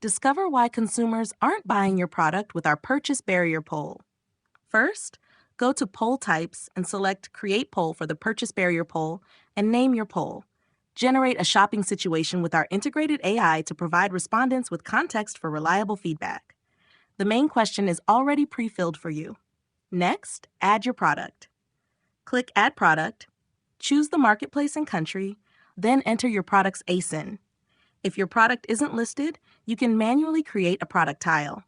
Discover why consumers aren't buying your product with our purchase barrier poll. First, go to Poll Types and select Create Poll for the purchase barrier poll and name your poll. Generate a shopping situation with our integrated AI to provide respondents with context for reliable feedback. The main question is already pre-filled for you. Next, add your product. Click Add Product, choose the marketplace and country, then enter your product's ASIN. If your product isn't listed, you can manually create a product tile.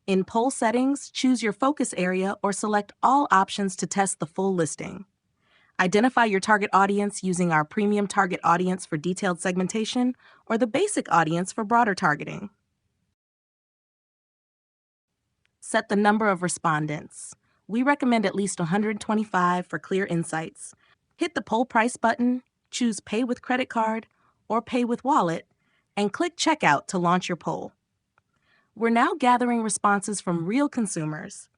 In Poll Settings, choose your focus area or select all options to test the full listing. Identify your target audience using our Premium Target Audience for detailed segmentation or the Basic Audience for broader targeting. Set the number of respondents. We recommend at least 125 for clear insights. Hit the Poll Price button, choose Pay with Credit Card or Pay with Wallet, and click Checkout to launch your poll. We're now gathering responses from real consumers.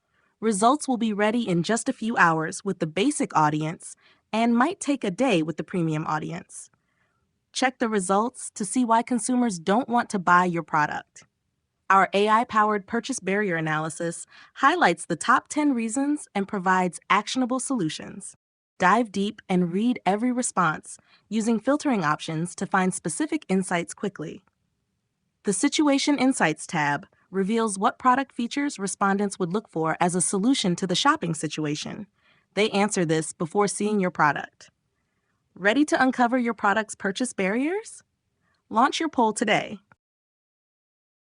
Results will be ready in just a few hours with the basic audience and might take a day with the premium audience. Check the results to see why consumers don't want to buy your product. Our AI-powered purchase barrier analysis highlights the top 10 reasons and provides actionable solutions. Dive deep and read every response, using filtering options to find specific insights quickly. The Situation Insights tab reveals what product features respondents would look for as a solution to the shopping situation. They answer this before seeing your product. Ready to uncover your product's purchase barriers? Launch your poll today.